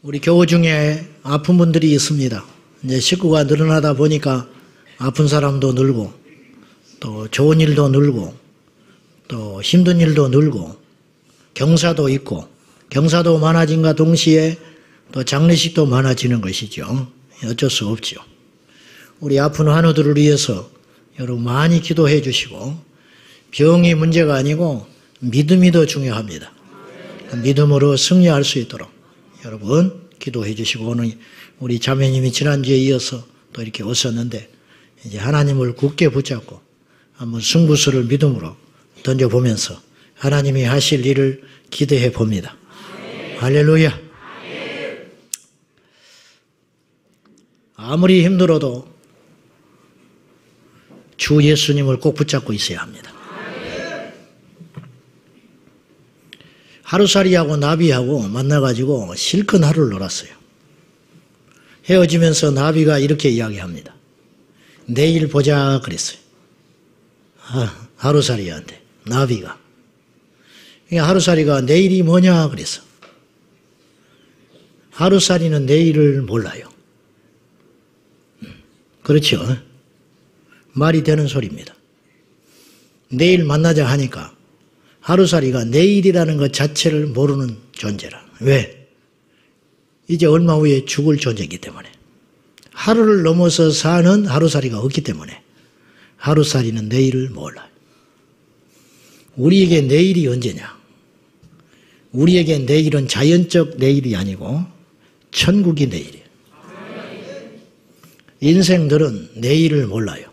우리 교우 중에 아픈 분들이 있습니다. 이제 식구가 늘어나다 보니까 아픈 사람도 늘고 또 좋은 일도 늘고 또 힘든 일도 늘고 경사도 있고 경사도 많아진과 동시에 또 장례식도 많아지는 것이죠. 어쩔 수 없죠. 우리 아픈 환우들을 위해서 여러분 많이 기도해 주시고 병이 문제가 아니고 믿음이 더 중요합니다. 믿음으로 승리할 수 있도록 여러분 기도해 주시고 오늘 우리 자매님이 지난주에 이어서 또 이렇게 오셨는데 이제 하나님을 굳게 붙잡고 한번 승부수를 믿음으로 던져보면서 하나님이 하실 일을 기대해 봅니다. 할렐루야. 아무리 힘들어도 주 예수님을 꼭 붙잡고 있어야 합니다. 하루살이하고 나비하고 만나가지고 실컷 하루를 놀았어요. 헤어지면서 나비가 이렇게 이야기합니다. 내일 보자 그랬어요. 하루살이한테 나비가. 하루살이가 내일이 뭐냐 그랬어. 하루살이는 내일을 몰라요. 그렇죠. 말이 되는 소리입니다. 내일 만나자 하니까 하루살이가 내일이라는 것 자체를 모르는 존재라. 왜? 이제 얼마 후에 죽을 존재이기 때문에. 하루를 넘어서 사는 하루살이가 없기 때문에 하루살이는 내일을 몰라요. 우리에게 내일이 언제냐? 우리에게 내일은 자연적 내일이 아니고 천국이 내일이에요. 인생들은 내일을 몰라요.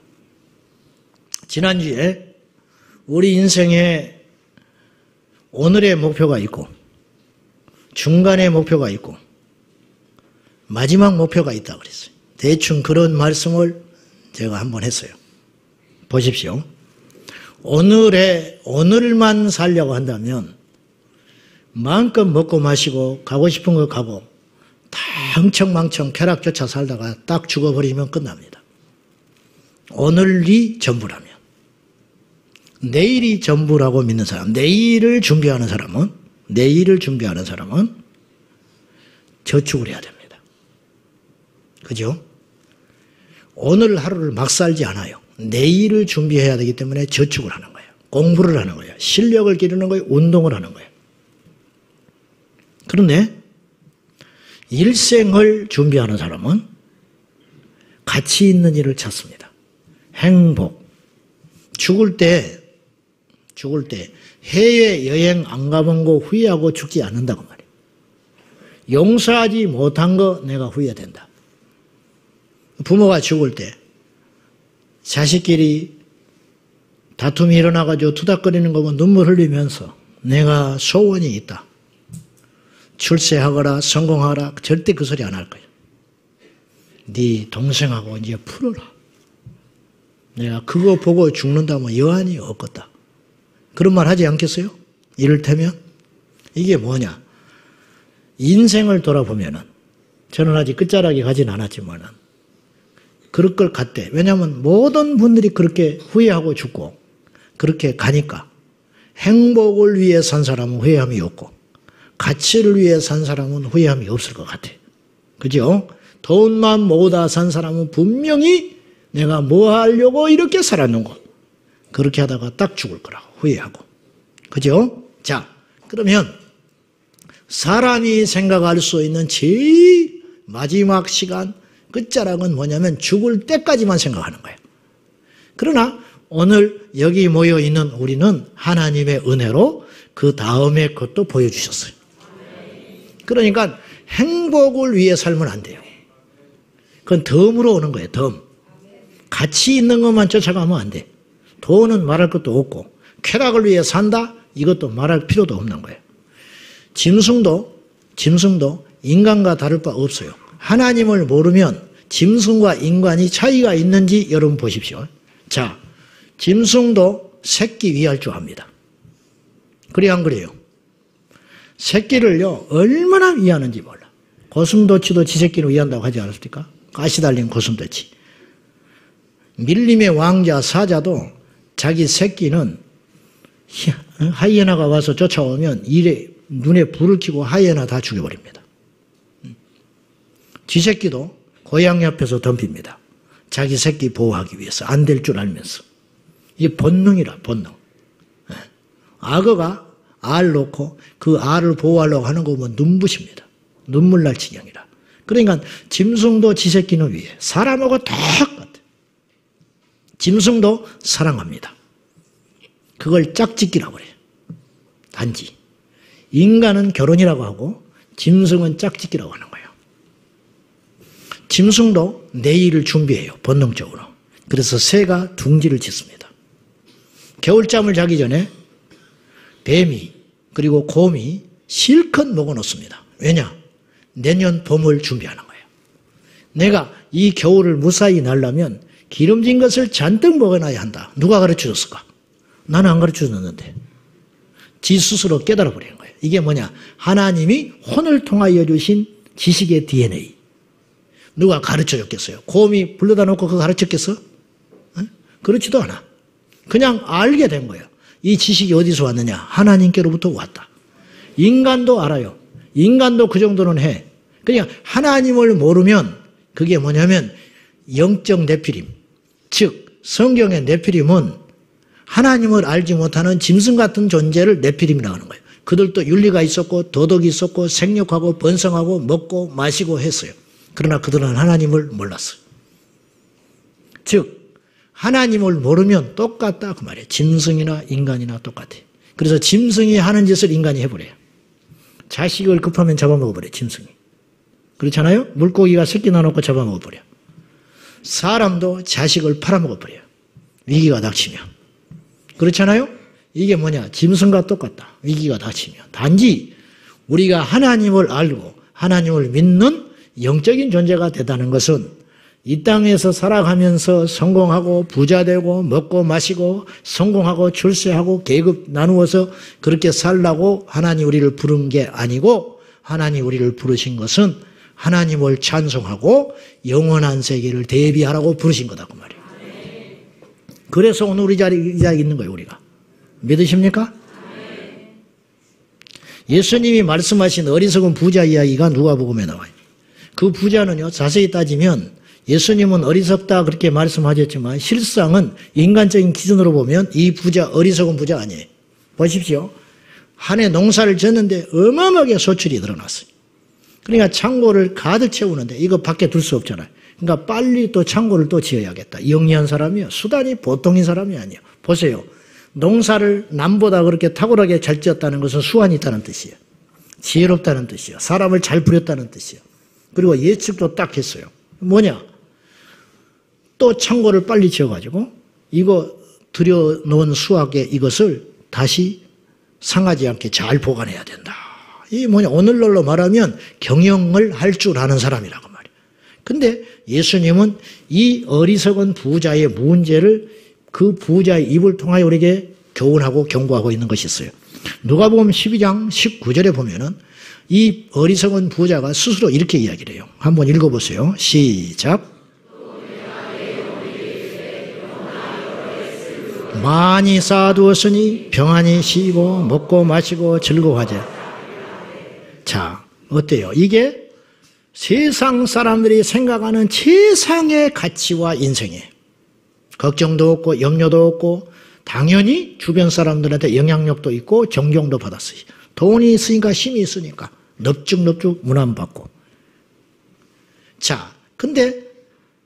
지난주에 우리 인생에 오늘의 목표가 있고 중간의 목표가 있고 마지막 목표가 있다 그랬어요. 대충 그런 말씀을 제가 한번 했어요. 보십시오. 오늘만 살려고 한다면 마음껏 먹고 마시고 가고 싶은 거 가고 다 흥청망청 쾌락조차 살다가 딱 죽어버리면 끝납니다. 오늘이 전부라면. 내일이 전부라고 믿는 사람, 내일을 준비하는 사람은 저축을 해야 됩니다. 그죠? 오늘 하루를 막 살지 않아요. 내일을 준비해야 되기 때문에 저축을 하는 거예요. 공부를 하는 거예요. 실력을 기르는 거예요. 운동을 하는 거예요. 그런데 일생을 준비하는 사람은 가치 있는 일을 찾습니다. 행복. 죽을 때 해외여행 안 가본 거 후회하고 죽지 않는다고 말이에요. 용서하지 못한 거 내가 후회된다. 부모가 죽을 때 자식끼리 다툼이 일어나가지고 투닥거리는 거 보면 눈물 흘리면서 내가 소원이 있다. 출세하거라 성공하라 절대 그 소리 안 할 거예요. 네 동생하고 이제 풀어라. 내가 그거 보고 죽는다면 여한이 없겠다. 그런 말 하지 않겠어요? 이를테면 이게 뭐냐? 인생을 돌아보면은 저는 아직 끝자락에 가진 않았지만은 그럴 것 같대. 왜냐하면 모든 분들이 그렇게 후회하고 죽고 그렇게 가니까 행복을 위해 산 사람은 후회함이 없고 가치를 위해 산 사람은 후회함이 없을 것 같아. 그죠? 돈만 모으다 산 사람은 분명히 내가 뭐 하려고 이렇게 살았는고 그렇게 하다가 딱 죽을 거라고 후회하고. 그죠? 자, 그러면 사람이 생각할 수 있는 제일 마지막 시간 끝자락은 뭐냐면 죽을 때까지만 생각하는 거예요. 그러나 오늘 여기 모여 있는 우리는 하나님의 은혜로 그 다음에 것도 보여주셨어요. 그러니까 행복을 위해 살면 안 돼요. 그건 덤으로 오는 거예요. 덤. 가치 있는 것만 쫓아가면 안 돼. 돈은 말할 것도 없고 쾌락을 위해 산다? 이것도 말할 필요도 없는 거예요. 짐승도 인간과 다를 바 없어요. 하나님을 모르면 짐승과 인간이 차이가 있는지 여러분 보십시오. 자, 짐승도 새끼 위할 줄 압니다. 그래요, 안 그래요? 새끼를요, 얼마나 위하는지 몰라. 고슴도치도 지 새끼를 위한다고 하지 않았습니까? 가시 달린 고슴도치. 밀림의 왕자 사자도 자기 새끼는 하이에나가 와서 쫓아오면 눈에 불을 켜고 하이에나 다 죽여버립니다. 쥐새끼도 고양이 앞에서 덤빕니다. 자기 새끼 보호하기 위해서 안 될 줄 알면서. 이게 본능이라 본능. 악어가 알 놓고 그 알을 보호하려고 하는 거 보면 눈부십니다. 눈물 날 지경이라. 그러니까 짐승도 쥐새끼는 위해 사람하고 똑같아. 짐승도 사랑합니다. 그걸 짝짓기라고 그래요. 단지 인간은 결혼이라고 하고 짐승은 짝짓기라고 하는 거예요. 짐승도 내일을 준비해요. 본능적으로. 그래서 새가 둥지를 짓습니다. 겨울잠을 자기 전에 뱀이 그리고 곰이 실컷 먹어놓습니다. 왜냐? 내년 봄을 준비하는 거예요. 내가 이 겨울을 무사히 날려면 기름진 것을 잔뜩 먹어놔야 한다. 누가 가르쳐줬을까? 나는 안 가르쳐줬는데. 지 스스로 깨달아 버리는 거예요. 이게 뭐냐? 하나님이 혼을 통하여 주신 지식의 DNA. 누가 가르쳐줬겠어요? 곰이 불러다 놓고 그거 가르쳤겠어? 그렇지도 않아. 그냥 알게 된 거예요. 이 지식이 어디서 왔느냐? 하나님께로부터 왔다. 인간도 알아요. 인간도 그 정도는 해. 그러니까 하나님을 모르면 그게 뭐냐면 영적 네피림. 즉 성경의 네피림은 하나님을 알지 못하는 짐승 같은 존재를 네피림이라고 하는 거예요. 그들도 윤리가 있었고 도덕이 있었고 생육하고 번성하고 먹고 마시고 했어요. 그러나 그들은 하나님을 몰랐어요. 즉 하나님을 모르면 똑같다 그 말이에요. 짐승이나 인간이나 똑같아요. 그래서 짐승이 하는 짓을 인간이 해버려요. 자식을 급하면 잡아먹어버려요. 짐승이. 그렇잖아요? 물고기가 새끼 낳아놓고 잡아먹어버려요. 사람도 자식을 팔아먹어버려요. 위기가 닥치면. 그렇잖아요? 이게 뭐냐? 짐승과 똑같다. 위기가 닥치면. 단지 우리가 하나님을 알고 하나님을 믿는 영적인 존재가 되다는 것은 이 땅에서 살아가면서 성공하고 부자되고 먹고 마시고 성공하고 출세하고 계급 나누어서 그렇게 살라고 하나님 우리를 부른 게 아니고 하나님 우리를 부르신 것은 하나님을 찬송하고 영원한 세계를 대비하라고 부르신 거다 그 말이에요. 그래서 오늘 우리 자리에 있는 거예요. 우리가. 믿으십니까? 예수님이 말씀하신 어리석은 부자 이야기가 누가복음에 나와요. 그 부자는요 자세히 따지면 예수님은 어리석다 그렇게 말씀하셨지만 실상은 인간적인 기준으로 보면 이 부자 어리석은 부자 아니에요. 보십시오. 한 해 농사를 졌는데 어마어마하게 소출이 늘어났어요. 그러니까 창고를 가득 채우는데 이거 밖에 둘 수 없잖아요. 그러니까 빨리 또 창고를 또 지어야겠다. 영리한 사람이요. 수단이 보통인 사람이 아니에요. 보세요. 농사를 남보다 그렇게 탁월하게 잘 지었다는 것은 수완이 있다는 뜻이에요. 지혜롭다는 뜻이에요. 사람을 잘 부렸다는 뜻이에요. 그리고 예측도 딱 했어요. 뭐냐? 또 창고를 빨리 지어가지고 이거 들여놓은 수확의 이것을 다시 상하지 않게 잘 보관해야 된다. 이게 뭐냐? 오늘날로 말하면 경영을 할 줄 아는 사람이라고 말이에요. 근데 예수님은 이 어리석은 부자의 문제를 그 부자의 입을 통하여 우리에게 교훈하고 경고하고 있는 것이 있어요. 누가복음 12장 19절에 보면은 이 어리석은 부자가 스스로 이렇게 이야기를 해요. 한번 읽어보세요. 시작. 많이 쌓아두었으니 평안히 쉬고 먹고 마시고 즐거워하자. 자, 어때요? 이게 세상 사람들이 생각하는 최상의 가치와 인생이에요. 걱정도 없고 염려도 없고 당연히 주변 사람들한테 영향력도 있고 존경도 받았어요. 돈이 있으니까 힘이 있으니까 넙죽넙죽 문안받고. 자, 근데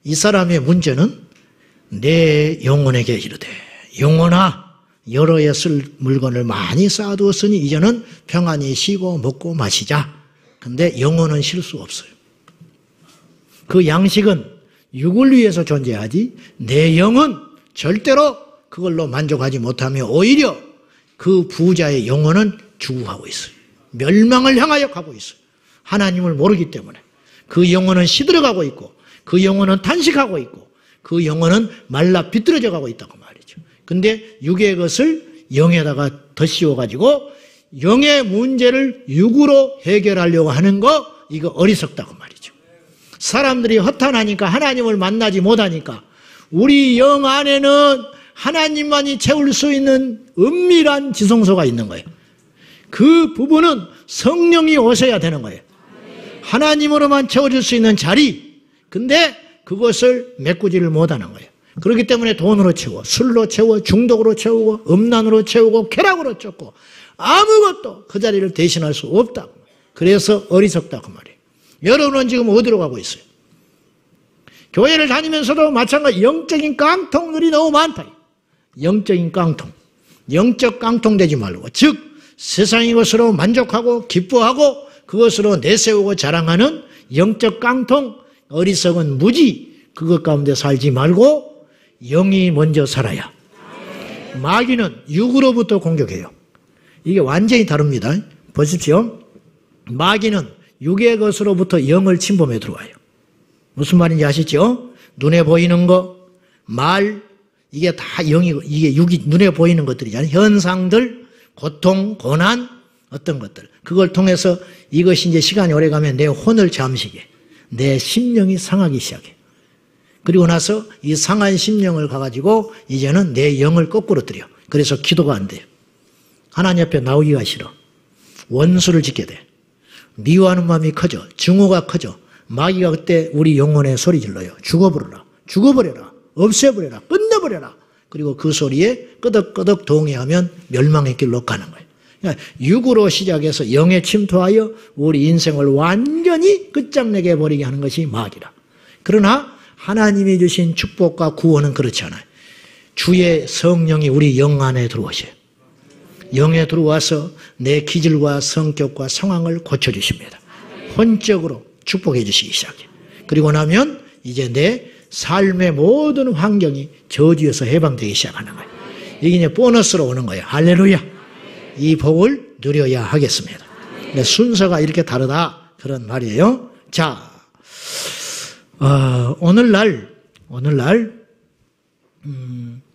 이 사람의 문제는 내 영혼에게 이르되 영혼아 여러 해 쓸 물건을 많이 쌓아두었으니 이제는 평안히 쉬고 먹고 마시자. 근데 영혼은 쉴 수 없어요. 그 양식은 육을 위해서 존재하지 내 영은 절대로 그걸로 만족하지 못하며 오히려 그 부자의 영혼은 죽어가고 있어요. 멸망을 향하여 가고 있어요. 하나님을 모르기 때문에. 그 영혼은 시들어가고 있고 그 영혼은 탄식하고 있고 그 영혼은 말라 비뚤어져 가고 있다고 말이죠. 근데 육의 것을 영에다가 덧씌워가지고 영의 문제를 육으로 해결하려고 하는 거 이거 어리석다고 말이죠. 사람들이 허탄하니까 하나님을 만나지 못하니까 우리 영 안에는 하나님만이 채울 수 있는 은밀한 지성소가 있는 거예요. 그 부분은 성령이 오셔야 되는 거예요. 하나님으로만 채워줄 수 있는 자리. 근데 그것을 메꾸지를 못하는 거예요. 그렇기 때문에 돈으로 채워, 술로 채워, 중독으로 채우고, 음란으로 채우고, 쾌락으로 쫓고 아무것도 그 자리를 대신할 수 없다. 그래서 어리석다 그 말이에요. 여러분은 지금 어디로 가고 있어요? 교회를 다니면서도 마찬가지 영적인 깡통들이 너무 많다. 영적인 깡통. 영적 깡통 되지 말고, 즉 세상의 것으로 만족하고 기뻐하고 그것으로 내세우고 자랑하는 영적 깡통, 어리석은 무지, 그것 가운데 살지 말고 영이 먼저 살아야. 마귀는 육으로부터 공격해요. 이게 완전히 다릅니다. 보십시오. 마귀는 육의 것으로부터 영을 침범해 들어와요. 무슨 말인지 아시죠? 눈에 보이는 거, 말, 이게 다 영이고, 이게 육이 눈에 보이는 것들이잖아요. 현상들, 고통, 고난, 어떤 것들. 그걸 통해서 이것이 이제 시간이 오래 가면 내 혼을 잠시게, 내 심령이 상하기 시작해. 그리고 나서 이 상한 심령을 가가지고 이제는 내 영을 거꾸로 들여. 그래서 기도가 안 돼요. 하나님 앞에 나오기가 싫어. 원수를 짓게 돼. 미워하는 마음이 커져. 증오가 커져. 마귀가 그때 우리 영혼에 소리 질러요. 죽어버려라. 죽어버려라. 없애버려라. 끝내버려라. 그리고 그 소리에 끄덕끄덕 동의하면 멸망의 길로 가는 거예요. 그러니까 육으로 시작해서 영에 침투하여 우리 인생을 완전히 끝장내게 버리게 하는 것이 마귀라. 그러나 하나님이 주신 축복과 구원은 그렇지 않아요. 주의 성령이 우리 영 안에 들어오셔요. 영에 들어와서 내 기질과 성격과 상황을 고쳐주십니다. 혼적으로 축복해 주시기 시작해요. 그리고 나면 이제 내 삶의 모든 환경이 저주에서 해방되기 시작하는 거예요. 이게 이제 보너스로 오는 거예요. 할렐루야. 이 복을 누려야 하겠습니다. 순서가 이렇게 다르다 그런 말이에요. 자, 오늘날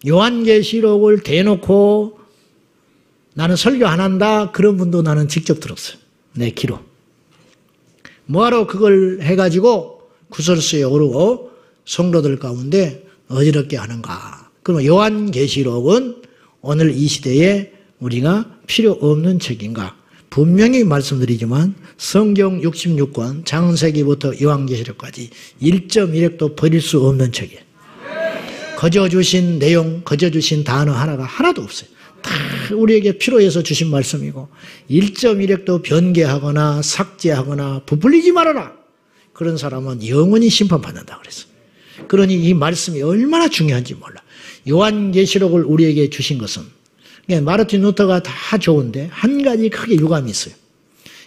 요한계시록을 대놓고 나는 설교 안 한다 그런 분도 나는 직접 들었어요. 내 귀로. 뭐하러 그걸 해가지고 구설수에 오르고 성도들 가운데 어지럽게 하는가. 그럼 요한계시록은 오늘 이 시대에 우리가 필요 없는 책인가. 분명히 말씀드리지만 성경 66권 창세기부터 요한계시록까지 1.1획도 버릴 수 없는 책이에요. 거저주신 내용, 거저주신 단어 하나가 하나도 없어요. 다 우리에게 필요해서 주신 말씀이고 1.1획도 변개하거나 삭제하거나 부풀리지 말아라. 그런 사람은 영원히 심판받는다 그랬어요. 그러니 이 말씀이 얼마나 중요한지 몰라. 요한계시록을 우리에게 주신 것은 마르틴 루터가 다 좋은데 한 가지 크게 유감이 있어요.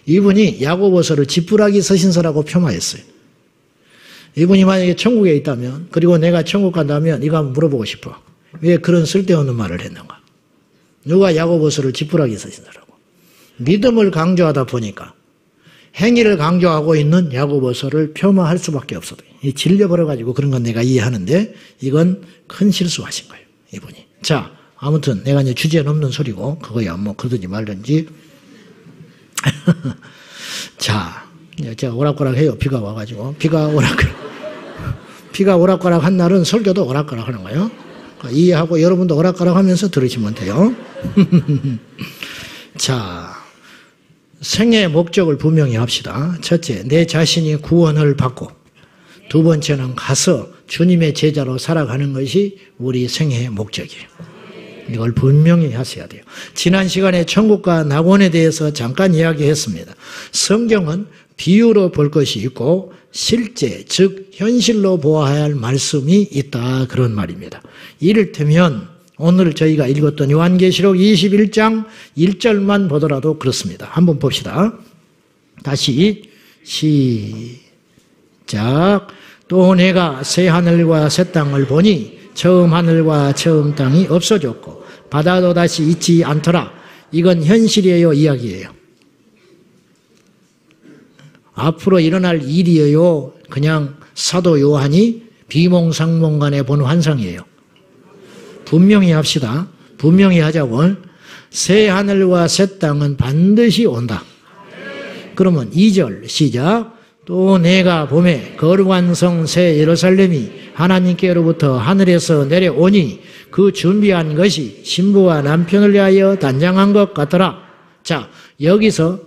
이분이 야고보서를 지푸라기 서신서라고 폄하했어요. 이분이 만약에 천국에 있다면, 그리고 내가 천국 간다면 이거 한번 물어보고 싶어. 왜 그런 쓸데없는 말을 했는가? 누가 야고보서를 지푸라기 서신서라고? 믿음을 강조하다 보니까 행위를 강조하고 있는 야고보서를 폄하할 수밖에 없어요. 질려버려가지고 그런 건 내가 이해하는데 이건 큰 실수하신 거예요. 이분이. 자, 아무튼 내가 이제 주제에 넘는 소리고 그거야 뭐 그러든지 말든지. 자, 제가 오락가락 해요. 비가 와가지고. 비가 오락가락 한 날은 설교도 오락가락 하는 거예요. 이해하고 여러분도 오락가락 하면서 들으시면 돼요. 자, 생애의 목적을 분명히 합시다. 첫째, 내 자신이 구원을 받고, 두 번째는 가서 주님의 제자로 살아가는 것이 우리 생애의 목적이에요. 이걸 분명히 하셔야 돼요. 지난 시간에 천국과 낙원에 대해서 잠깐 이야기했습니다. 성경은 비유로 볼 것이 있고 실제, 즉 현실로 보아야 할 말씀이 있다 그런 말입니다. 이를테면 오늘 저희가 읽었던 요한계시록 21장 1절만 보더라도 그렇습니다. 한번 봅시다. 다시 시작. 또 내가 새 하늘과 새 땅을 보니 처음 하늘과 처음 땅이 없어졌고 바다도 다시 있지 않더라. 이건 현실이에요, 이야기예요? 앞으로 일어날 일이에요? 그냥 사도 요한이 비몽사몽간에 본 환상이에요? 분명히 합시다. 분명히 하자고. 새 하늘과 새 땅은 반드시 온다. 그러면 2절 시작. 또 내가 보매 거룩한 성 새 예루살렘이 하나님께로부터 하늘에서 내려오니 그 준비한 것이 신부와 남편을 위하여 단장한 것 같더라. 자, 여기서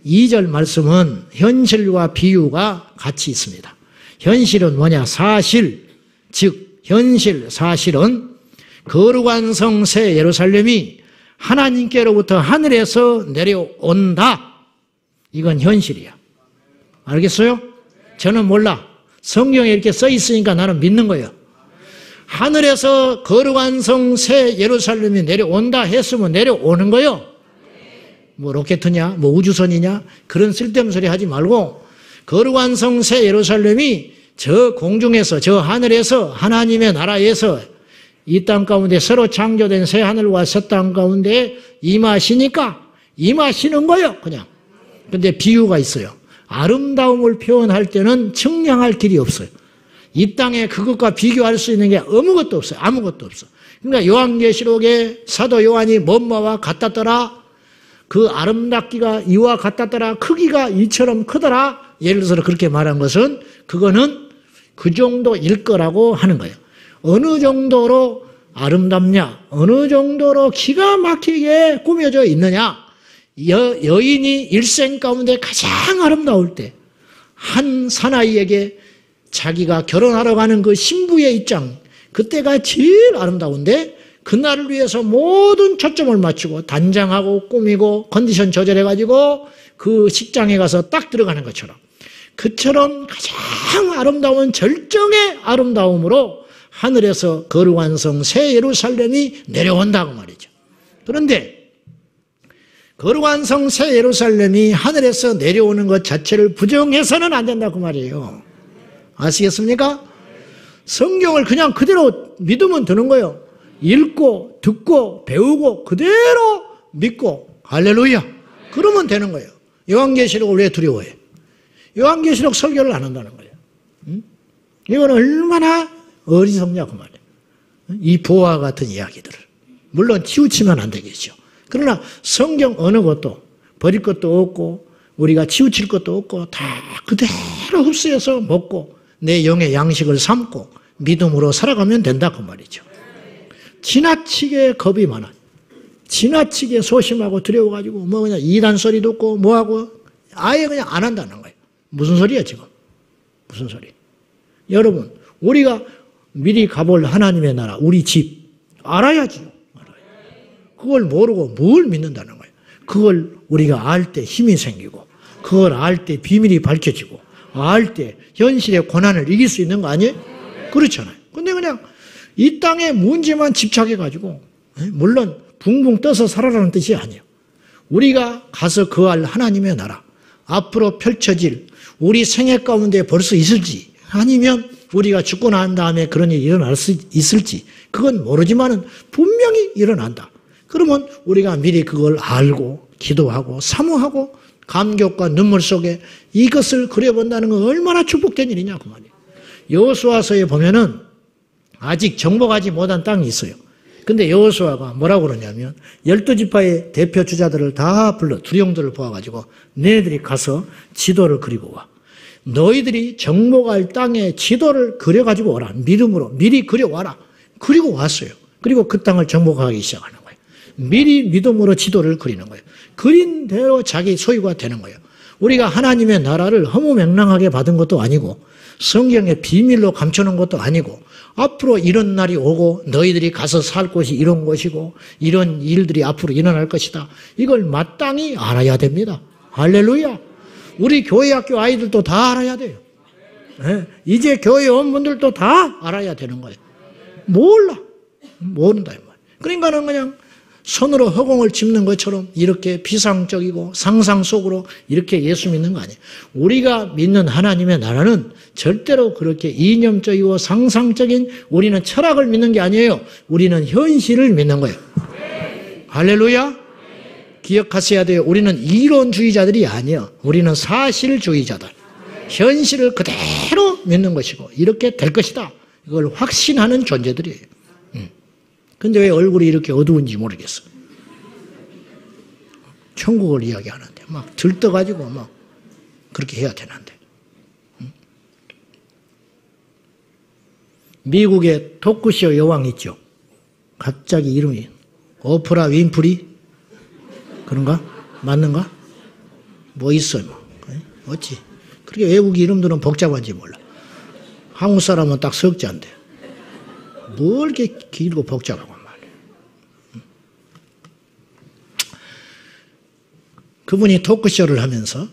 2절 말씀은 현실과 비유가 같이 있습니다. 현실은 뭐냐? 사실, 즉 현실 사실은 거룩한 성 새 예루살렘이 하나님께로부터 하늘에서 내려온다. 이건 현실이야. 알겠어요? 저는 몰라. 성경에 이렇게 써 있으니까 나는 믿는 거예요. 하늘에서 거룩한 성 새 예루살렘이 내려온다 했으면 내려오는 거예요. 뭐 로켓이냐, 뭐 우주선이냐, 그런 쓸데없는 소리 하지 말고 거룩한 성 새 예루살렘이 저 공중에서, 저 하늘에서, 하나님의 나라에서 이 땅 가운데 새로 창조된 새 하늘과 새 땅 가운데 임하시니까 임하시는 거예요, 그냥. 근데 비유가 있어요. 아름다움을 표현할 때는 측량할 길이 없어요. 이 땅에 그것과 비교할 수 있는 게 아무것도 없어요. 아무것도 없어. 그러니까 요한계시록에 사도 요한이 뭔마와 같았더라. 그 아름답기가 이와 같았더라. 크기가 이처럼 크더라. 예를 들어서 그렇게 말한 것은 그거는 그 정도일 거라고 하는 거예요. 어느 정도로 아름답냐? 어느 정도로 기가 막히게 꾸며져 있느냐? 여인이 일생 가운데 가장 아름다울 때 한 사나이에게 자기가 결혼하러 가는 그 신부의 입장, 그때가 제일 아름다운데 그날을 위해서 모든 초점을 맞추고 단장하고 꾸미고 컨디션 조절해가지고 그 식장에 가서 딱 들어가는 것처럼, 그처럼 가장 아름다운 절정의 아름다움으로 하늘에서 거룩한 성 새 예루살렘이 내려온다고 말이죠. 그런데 거룩한 성 새 예루살렘이 하늘에서 내려오는 것 자체를 부정해서는 안 된다고 말이에요. 아시겠습니까? 성경을 그냥 그대로 믿으면 되는 거예요. 읽고 듣고 배우고 그대로 믿고 할렐루야. 그러면 되는 거예요. 요한계시록을 왜 두려워해? 요한계시록 설교를 안 한다는 거예요. 이건 얼마나 어리석냐고 말이에요. 이 보화 같은 이야기들을. 물론 치우치면 안 되겠죠. 그러나 성경 어느 것도 버릴 것도 없고 우리가 치우칠 것도 없고 다 그대로 흡수해서 먹고 내 영의 양식을 삼고 믿음으로 살아가면 된다고 말이죠. 지나치게 겁이 많아. 지나치게 소심하고 두려워가지고 뭐 그냥 이단 소리 듣고 뭐하고 아예 그냥 안 한다는 거예요. 무슨 소리야 지금? 무슨 소리? 여러분, 우리가 미리 가볼 하나님의 나라, 우리 집 알아야지. 그걸 모르고 뭘 믿는다는 거예요. 그걸 우리가 알 때 힘이 생기고, 그걸 알 때 비밀이 밝혀지고, 알 때 현실의 고난을 이길 수 있는 거 아니에요? 그렇잖아요. 근데 그냥 이 땅의 문제만 집착해가지고, 물론 붕붕 떠서 살아라는 뜻이 아니에요. 우리가 가서 거할 하나님의 나라, 앞으로 펼쳐질 우리 생애 가운데 벌써 있을지, 아니면 우리가 죽고 난 다음에 그런 일이 일어날 수 있을지, 그건 모르지만은 분명히 일어난다. 그러면 우리가 미리 그걸 알고 기도하고 사모하고 감격과 눈물 속에 이것을 그려본다는 건 얼마나 축복된 일이냐고 말이에요. 여호수아서에 보면은 아직 정복하지 못한 땅이 있어요. 근데 여호수아가 뭐라고 그러냐면 12지파의 대표 주자들을 다 불러 두령들을 모아가지고 너희들이 가서 지도를 그리고 와. 너희들이 정복할 땅의 지도를 그려가지고 오라. 믿음으로 미리 그려와라. 그리고 왔어요. 그리고 그 땅을 정복하기 시작하는 거예요. 미리 믿음으로 지도를 그리는 거예요. 그린 대로 자기 소유가 되는 거예요. 우리가 하나님의 나라를 허무맹랑하게 받은 것도 아니고 성경에 비밀로 감춰놓은 것도 아니고 앞으로 이런 날이 오고 너희들이 가서 살 곳이 이런 곳이고 이런 일들이 앞으로 일어날 것이다. 이걸 마땅히 알아야 됩니다. 할렐루야. 우리 교회 학교 아이들도 다 알아야 돼요. 네. 이제 교회 온 분들도 다 알아야 되는 거예요. 몰라. 모른다. 그러니까는 그냥 손으로 허공을 짚는 것처럼 이렇게 비상적이고 상상 속으로 이렇게 예수 믿는 거 아니에요. 우리가 믿는 하나님의 나라는 절대로 그렇게 이념적이고 상상적인 우리는 철학을 믿는 게 아니에요. 우리는 현실을 믿는 거예요. 할렐루야. 기억하셔야 돼요. 우리는 이론주의자들이 아니에요. 우리는 사실주의자들. 현실을 그대로 믿는 것이고 이렇게 될 것이다. 이걸 확신하는 존재들이에요. 근데 왜 얼굴이 이렇게 어두운지 모르겠어. 천국을 이야기하는데 막 들떠가지고 막 그렇게 해야 되는데. 미국의 토크쇼 여왕 있죠. 갑자기 이름이 오프라 윈프리? 그런가? 맞는가? 뭐 있어요, 뭐. 어찌. 그렇게 외국 이름들은 복잡한지 몰라. 한국 사람은 딱 석자인데. 뭘 이렇게 길고 복잡하고 말이에요. 그분이 토크쇼를 하면서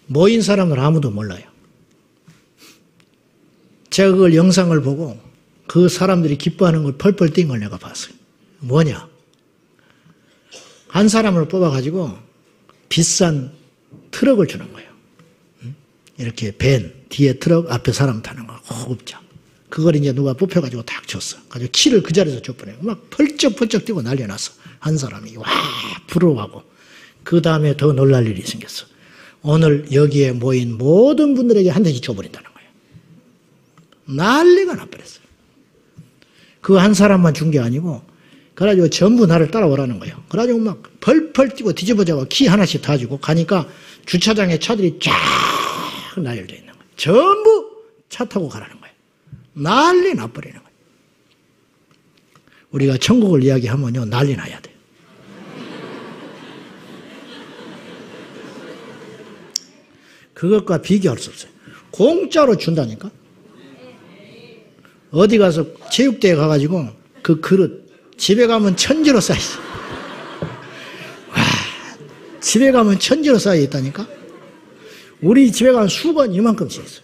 모인 사람들 아무도 몰라요. 제가 그걸 영상을 보고 그 사람들이 기뻐하는 걸 펄펄 뛴 걸 내가 봤어요. 뭐냐? 한 사람을 뽑아가지고 비싼 트럭을 주는 거예요. 이렇게 밴, 뒤에 트럭, 앞에 사람 타는 거, 고급차. 그걸 이제 누가 뽑혀가지고 딱 줬어. 가지고 키를 그 자리에서 줘버려요. 막 펄쩍펄쩍 뛰고 난리 났어. 한 사람이. 와, 부러워하고. 그 다음에 더 놀랄 일이 생겼어. 오늘 여기에 모인 모든 분들에게 한 대씩 줘버린다는 거예요. 난리가 나버렸어요. 그 한 사람만 준 게 아니고, 그래가지고 전부 나를 따라오라는 거예요. 그래가지고 막 펄펄 뛰고 뒤집어져고 키 하나씩 다 주고 가니까 주차장에 차들이 쫙 나열되어 있는 거예요. 전부 차 타고 가라는 거예요. 난리 나버리는 거예요. 우리가 천국을 이야기하면요, 난리 나야 돼요. 그것과 비교할 수 없어요. 공짜로 준다니까? 어디 가서 체육대회 가가지고 그 그릇 집에 가면 천지로 쌓여있어. 와, 집에 가면 천지로 쌓여있다니까? 우리 집에 가면 수건 이만큼씩 있어요.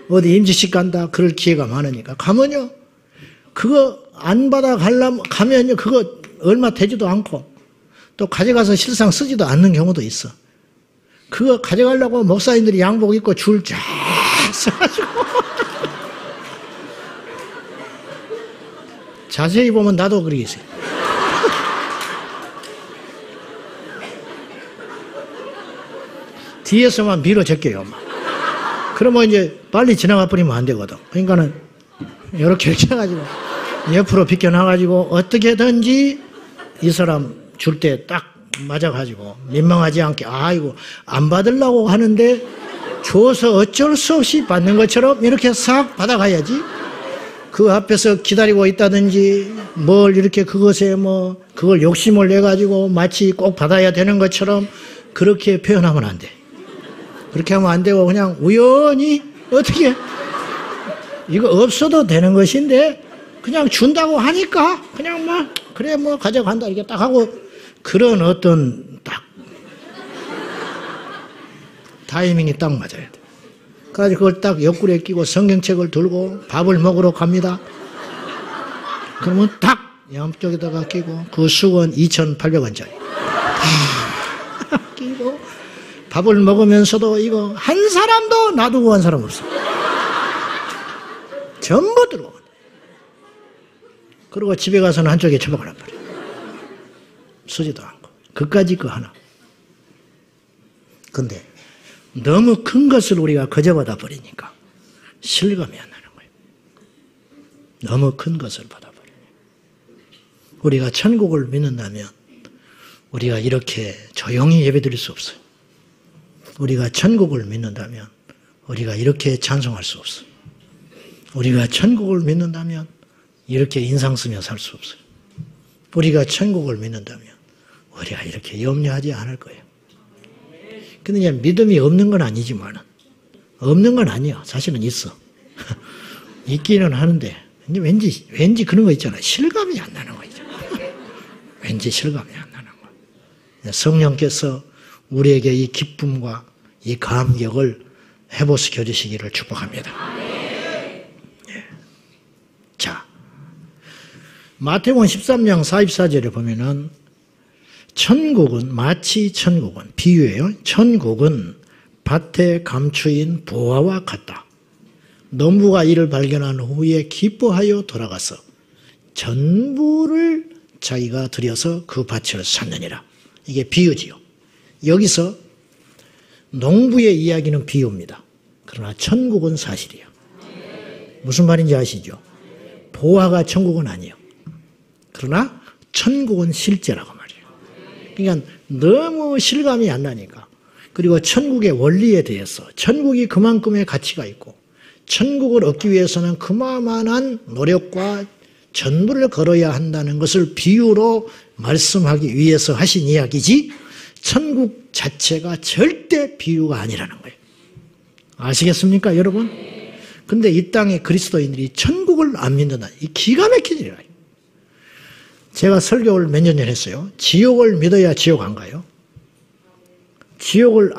어디 임시식 간다 그럴 기회가 많으니까 가면요, 그거 안 받아 가면요, 그거 얼마 되지도 않고 또 가져가서 실상 쓰지도 않는 경우도 있어. 그거 가져가려고 목사님들이 양복 입고 줄 쫙 서가지고 자세히 보면 나도 그러고 있어요. 뒤에서만 밀어 제껴요. 그러면 이제 빨리 지나가 버리면 안 되거든. 그러니까는 이렇게 해가지고 옆으로 비켜나가지고 어떻게든지 이 사람 줄 때 딱 맞아가지고 민망하지 않게, 아이고 안 받으려고 하는데 줘서 어쩔 수 없이 받는 것처럼 이렇게 싹 받아가야지. 그 앞에서 기다리고 있다든지 뭘 이렇게 그것에 뭐 그걸 욕심을 내가지고 마치 꼭 받아야 되는 것처럼 그렇게 표현하면 안 돼. 그렇게 하면 안 되고 그냥 우연히 어떻게 이거 없어도 되는 것인데 그냥 준다고 하니까 그냥 뭐 그래 뭐 가져간다 이렇게 딱 하고, 그런 어떤 딱 타이밍이 딱 맞아야 돼. 그래서 그걸 딱 옆구리에 끼고 성경책을 들고 밥을 먹으러 갑니다. 그러면 딱 양쪽에다가 끼고 그 수건 2,800원짜리 끼고 밥을 먹으면서도 이거 한 사람도 놔두고 간 사람 없어. 전부 들어오고. 그리고 집에 가서는 한쪽에 처박아 놔버려. 쓰지도 않고. 그까지 그 하나. 근데 너무 큰 것을 우리가 거저받아 버리니까 실감이 안 나는 거예요. 너무 큰 것을 받아버리니. 우리가 천국을 믿는다면 우리가 이렇게 조용히 예배드릴 수 없어요. 우리가 천국을 믿는다면 우리가 이렇게 찬송할 수 없어요. 우리가 천국을 믿는다면 이렇게 인상 쓰며 살 수 없어요. 우리가 천국을 믿는다면 우리가 이렇게 염려하지 않을 거예요. 근데 이제 믿음이 없는 건 아니지만, 없는 건 아니야. 사실은 있어. 있기는 하는데, 왠지 그런 거 있잖아. 실감이 안 나는 거 있잖아. 왠지 실감이 안 나는 거. 성령께서 우리에게 이 기쁨과 이 감격을 해보시켜 주시기를 축복합니다. 예. 자, 마태복음 13장 44절에 보면은 천국은, 마치 천국은, 비유예요. 천국은 밭에 감추인 보화와 같다. 농부가 이를 발견한 후에 기뻐하여 돌아가서 전부를 자기가 들여서 그 밭을 샀느니라. 이게 비유지요. 여기서 농부의 이야기는 비유입니다. 그러나 천국은 사실이에요. 무슨 말인지 아시죠? 보화가 천국은 아니에요. 그러나 천국은 실제라고 말이에요. 그러니까 너무 실감이 안 나니까. 그리고 천국의 원리에 대해서, 천국이 그만큼의 가치가 있고 천국을 얻기 위해서는 그만한 노력과 전부를 걸어야 한다는 것을 비유로 말씀하기 위해서 하신 이야기지 천국 자체가 절대 비유가 아니라는 거예요. 아시겠습니까, 여러분? 근데 이 땅의 그리스도인들이 천국을 안 믿는다. 이 기가 막힌 일이에요. 제가 설교를 몇 년 전에 했어요. 지옥을 믿어야 지옥 안 가요. 지옥을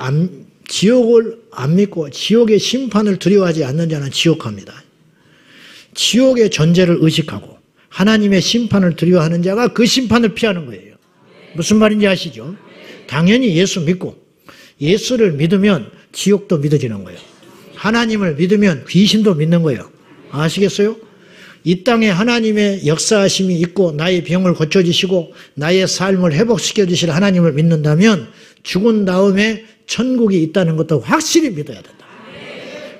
안 믿고 지옥의 심판을 두려워하지 않는 자는 지옥 갑니다. 지옥의 존재를 의식하고 하나님의 심판을 두려워하는 자가 그 심판을 피하는 거예요. 무슨 말인지 아시죠? 당연히 예수 믿고 예수를 믿으면 지옥도 믿어지는 거예요. 하나님을 믿으면 귀신도 믿는 거예요. 아시겠어요? 이 땅에 하나님의 역사하심이 있고 나의 병을 고쳐주시고 나의 삶을 회복시켜 주실 하나님을 믿는다면 죽은 다음에 천국이 있다는 것도 확실히 믿어야 된다.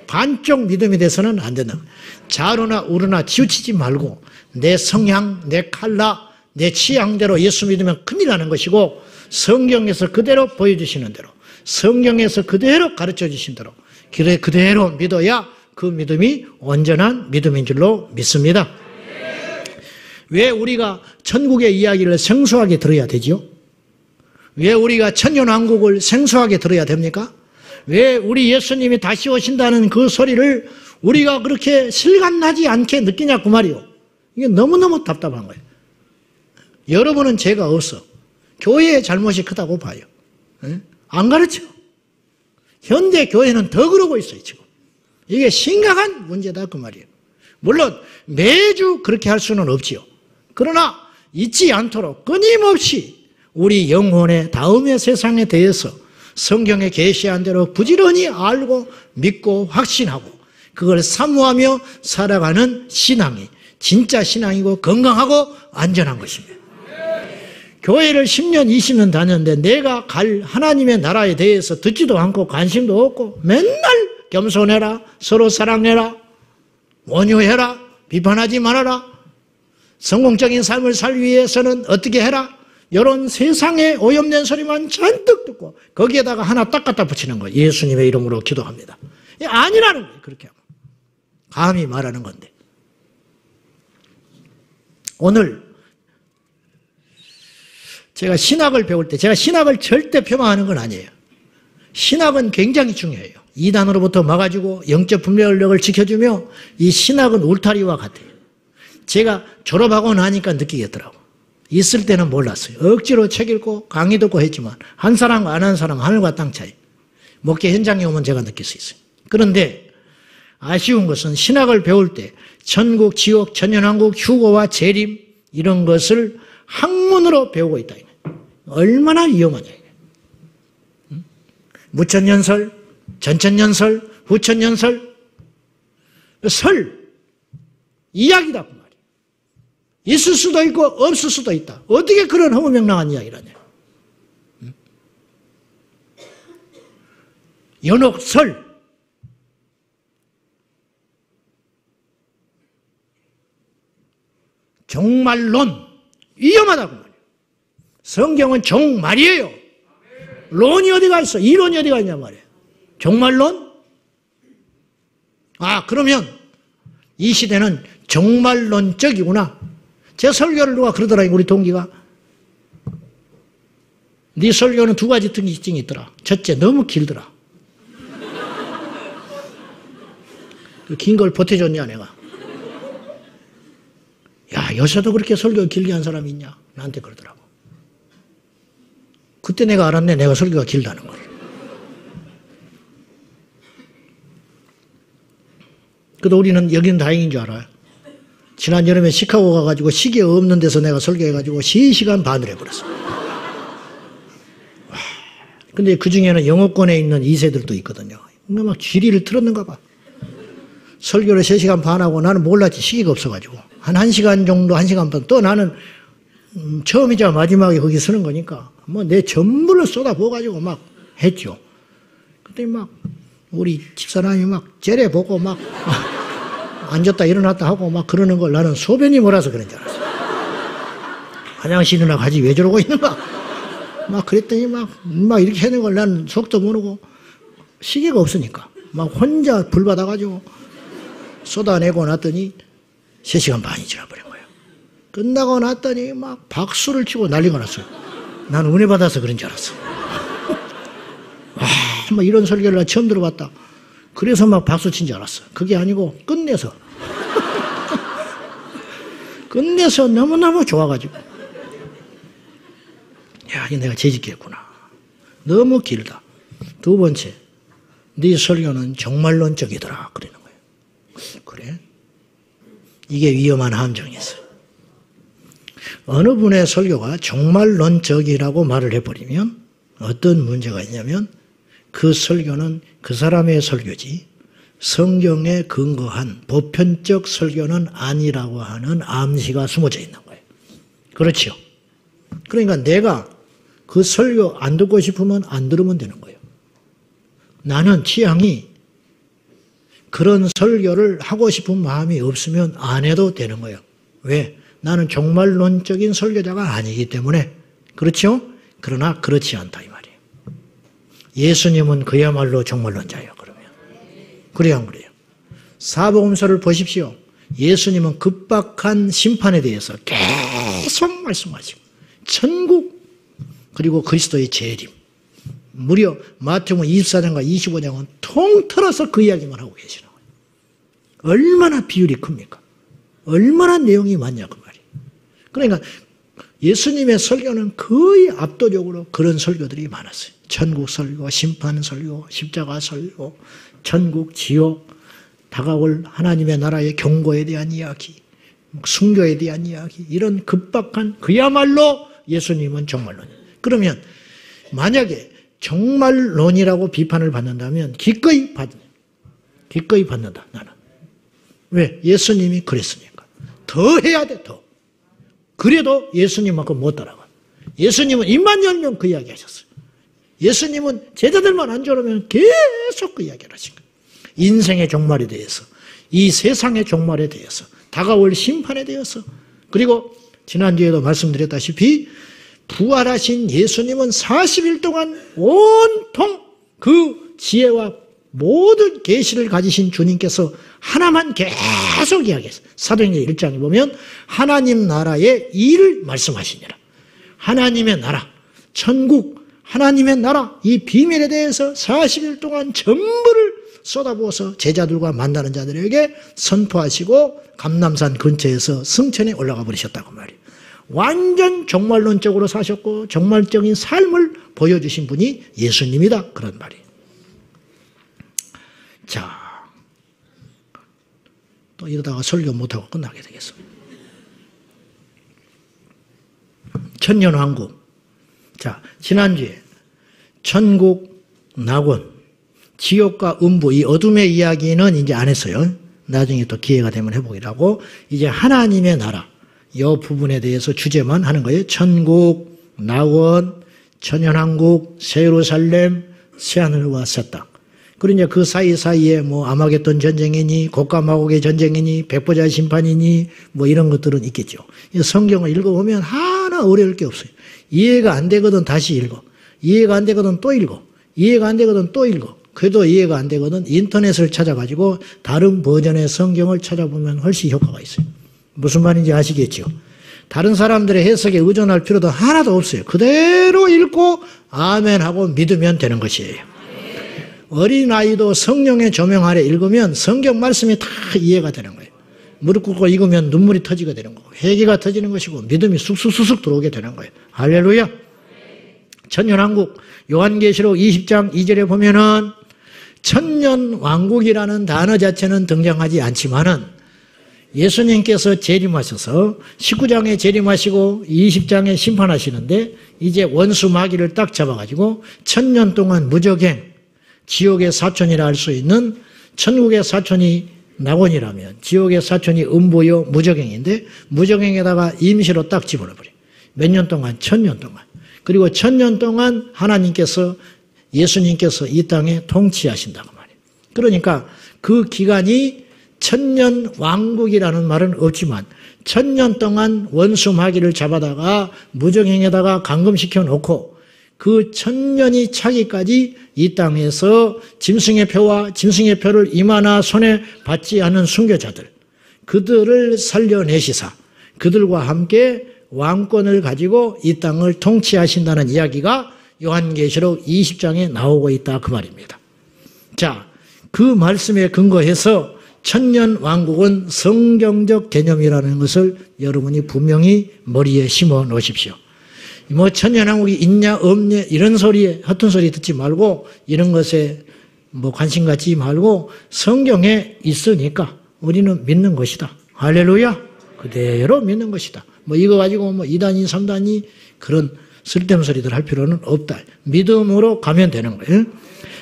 반쪽 믿음이 돼서는 안 된다. 좌로나 우로나 치우치지 말고 내 성향, 내 컬러, 내 취향대로 예수 믿으면 큰일 나는 것이고 성경에서 그대로 보여주시는 대로 성경에서 그대로 가르쳐 주신 대로 그대로 믿어야 그 믿음이 온전한 믿음인 줄로 믿습니다. 왜 우리가 천국의 이야기를 생소하게 들어야 되지요? 왜 우리가 천년왕국을 생소하게 들어야 됩니까? 왜 우리 예수님이 다시 오신다는 그 소리를 우리가 그렇게 실감나지 않게 느끼냐고 말이요. 이게 너무너무 답답한 거예요. 여러분은 죄가 없어. 교회의 잘못이 크다고 봐요. 안 가르쳐. 현대 교회는 더 그러고 있어요, 지금. 이게 심각한 문제다, 그 말이에요. 물론 매주 그렇게 할 수는 없지요. 그러나 잊지 않도록 끊임없이 우리 영혼의 다음의 세상에 대해서 성경에 계시한 대로 부지런히 알고 믿고 확신하고 그걸 사모하며 살아가는 신앙이 진짜 신앙이고 건강하고 안전한 것입니다. 교회를 10년, 20년 다녔는데 내가 갈 하나님의 나라에 대해서 듣지도 않고 관심도 없고 맨날 겸손해라, 서로 사랑해라, 온유해라, 비판하지 말아라, 성공적인 삶을 살기 위해서는 어떻게 해라, 이런 세상에 오염된 소리만 잔뜩 듣고 거기에다가 하나 딱 갖다 붙이는 거예요. 예수님의 이름으로 기도합니다. 아니라는 거예요. 그렇게 하면. 감히 말하는 건데. 오늘 제가 신학을 배울 때 제가 신학을 절대 폄하하는 건 아니에요. 신학은 굉장히 중요해요. 이단으로부터 막아주고 영적 분별력을 지켜주며 이 신학은 울타리와 같아요. 제가 졸업하고 나니까 느끼겠더라고. 있을 때는 몰랐어요. 억지로 책 읽고 강의 듣고 했지만 한 사람과 안 한 사람 하늘과 땅 차이. 목회 현장에 오면 제가 느낄 수 있어요. 그런데 아쉬운 것은 신학을 배울 때 천국, 지옥, 천년왕국, 휴거와 재림 이런 것을 학문으로 배우고 있다. 얼마나 위험하냐. 무천년설, 전천년설, 후천년설, 설, 이야기다. 그 말이야. 있을 수도 있고 없을 수도 있다. 어떻게 그런 허무맹랑한 이야기를 하냐. 연옥설, 종말론, 위험하다고 말이에요. 성경은 종말이에요. 론이 어디가 있어? 이론이 어디가 있냐 말이에요. 종말론? 아, 그러면 이 시대는 종말론적이구나. 제 설교를 누가 그러더라, 우리 동기가. 네 설교는 두 가지 특징이 있더라. 첫째, 너무 길더라. 긴 걸 보태줬냐, 내가. 야, 요새도 그렇게 설교 길게 한 사람이 있냐? 나한테 그러더라고. 그때 내가 알았네, 내가 설교가 길다는 걸. 그래도 우리는 여기는 다행인 줄 알아요. 지난 여름에 시카고 가가지고 시계 없는 데서 내가 설교해가지고 3시간 반을 해버렸어. 근데 그 중에는 영어권에 있는 2세들도 있거든요. 근데 막 쥐리를 틀었는가 봐. 설교를 3시간 반 하고 나는 몰랐지, 시계가 없어가지고. 한 1시간 정도, 1시간 반. 또 나는 처음이자 마지막에 거기 서는 거니까 뭐 내 전부를 쏟아부어가지고 막 했죠. 그때 막 우리 집사람이 막 째려보고 막 앉았다 일어났다 하고 막 그러는 걸 나는 소변이 몰아서 그런 줄 알았어. 화장실이나 가지 왜 저러고 있는가? 막 그랬더니 막 이렇게 하는 걸 나는 속도 모르고 시계가 없으니까 막 혼자 불 받아가지고 쏟아내고 났더니 3시간 반이 지나버린 거예요. 끝나고 났더니 막 박수를 치고 난리가 났어요. 난 은혜 받아서 그런 줄 알았어. 뭐 이런 설교를 나 처음 들어봤다. 그래서 막 박수 친 줄 알았어. 그게 아니고 끝내서 끝내서 너무너무 좋아가지고 야, 이게 내가 재직했구나. 너무 길다. 두 번째, 네 설교는 정말론적이더라 그러는 거예요. 그래? 이게 위험한 함정이었어요. 어느 분의 설교가 정말론적이라고 말을 해버리면 어떤 문제가 있냐면 그 설교는 그 사람의 설교지 성경에 근거한 보편적 설교는 아니라고 하는 암시가 숨어져 있는 거예요. 그렇죠? 그러니까 내가 그 설교 안 듣고 싶으면 안 들으면 되는 거예요. 나는 취향이 그런 설교를 하고 싶은 마음이 없으면 안 해도 되는 거예요. 왜? 나는 정말론적인 설교자가 아니기 때문에. 그렇죠? 그러나 그렇지 않다 이 말이에요. 예수님은 그야말로 정말론자예요. 그러면. 그래요 안 그래요? 사복음서를 보십시오. 예수님은 급박한 심판에 대해서 계속 말씀하시고 천국 그리고 그리스도의 재림 무려 마태복음 24장과 25장은 통틀어서 그 이야기만 하고 계시는 거예요. 얼마나 비율이 큽니까? 얼마나 내용이 많냐 그 말이에요. 그러니까 예수님의 설교는 거의 압도적으로 그런 설교들이 많았어요. 천국 설교, 심판 설교, 십자가 설교, 천국, 지옥, 다가올 하나님의 나라의 경고에 대한 이야기, 순교에 대한 이야기, 이런 급박한 그야말로 예수님은 정말론이에요. 그러면 만약에 정말론이라고 비판을 받는다면 기꺼이 받는다 나는. 왜? 예수님이 그랬으니까. 더 해야 돼 더. 그래도 예수님만큼 못 따라가. 예수님은 입만 열면 그 이야기 하셨어요. 예수님은 제자들만 안 저러면 계속 그 이야기를 하신 거예요. 인생의 종말에 대해서, 이 세상의 종말에 대해서, 다가올 심판에 대해서, 그리고 지난주에도 말씀드렸다시피 부활하신 예수님은 40일 동안 온통 그 지혜와 모든 계시를 가지신 주님께서 하나만 계속 이야기했어요. 사도행전 1장에 보면 하나님 나라의 일을 말씀하시니라. 하나님의 나라, 천국, 하나님의 나라 이 비밀에 대해서 40일 동안 전부를 쏟아부어서 제자들과 만나는 자들에게 선포하시고 감람산 근처에서 승천에 올라가 버리셨다고 말이에요. 완전 정말론적으로 사셨고 정말적인 삶을 보여주신 분이 예수님이다 그런 말이에요. 자, 또 이러다가 설교 못하고 끝나게 되겠어. 천년왕국. 자, 지난주에 천국, 낙원, 지옥과 음부 이 어둠의 이야기는 이제 안 했어요. 나중에 또 기회가 되면 해보기로 하고 이제 하나님의 나라 이 부분에 대해서 주제만 하는 거예요. 천국, 낙원, 천연왕국, 새 예루살렘, 새하늘과 새 땅. 그리고 이제 그 사이사이에 뭐 아마겟돈 전쟁이니 곡과마곡의 전쟁이니 백보자 심판이니 뭐 이런 것들은 있겠죠. 성경을 읽어보면 하나 어려울 게 없어요. 이해가 안 되거든 다시 읽어. 이해가 안 되거든 또 읽어. 이해가 안 되거든 또 읽어. 그래도 이해가 안 되거든 인터넷을 찾아가지고 다른 버전의 성경을 찾아보면 훨씬 효과가 있어요. 무슨 말인지 아시겠죠? 다른 사람들의 해석에 의존할 필요도 하나도 없어요. 그대로 읽고 아멘하고 믿으면 되는 것이에요. 어린아이도 성령의 조명 아래 읽으면 성경 말씀이 다 이해가 되는 거예요. 무릎 꿇고 읽으면 눈물이 터지게 되는 거고 회개가 터지는 것이고 믿음이 쑥쑥쑥 들어오게 되는 거예요. 할렐루야. 천년왕국 요한계시록 20장 2절에 보면은 천년왕국이라는 단어 자체는 등장하지 않지만은 예수님께서 재림하셔서 19장에 재림하시고 20장에 심판하시는데 이제 원수 마귀를 딱 잡아가지고 천년 동안 무적행 지옥의 사촌이라 할 수 있는 천국의 사촌이 낙원이라면 지옥의 사촌이 음부요 무적행인데 무적행에다가 임시로 딱 집어넣어버려요. 몇 년 동안? 1000년 동안. 그리고 1000년 동안 하나님께서 예수님께서 이 땅에 통치하신다고 말이에요. 그러니까 그 기간이 천년 왕국이라는 말은 없지만 1000년 동안 원수 마귀를 잡아다가 무적행에다가 감금시켜 놓고 그 1000년이 차기까지 이 땅에서 짐승의 표와 짐승의 표를 이마나 손에 받지 않은 순교자들 그들을 살려내시사 그들과 함께 왕권을 가지고 이 땅을 통치하신다는 이야기가 요한계시록 20장에 나오고 있다 그 말입니다. 자, 그 말씀에 근거해서 천년 왕국은 성경적 개념이라는 것을 여러분이 분명히 머리에 심어 놓으십시오. 뭐 천년 왕국이 있냐 없냐 이런 소리에 허튼 소리 듣지 말고 이런 것에 뭐 관심 갖지 말고 성경에 있으니까 우리는 믿는 것이다. 할렐루야. 그대로 믿는 것이다. 뭐 이거 가지고 뭐 2단이 3단이 그런 쓸데없는 소리들 할 필요는 없다. 믿음으로 가면 되는 거예요.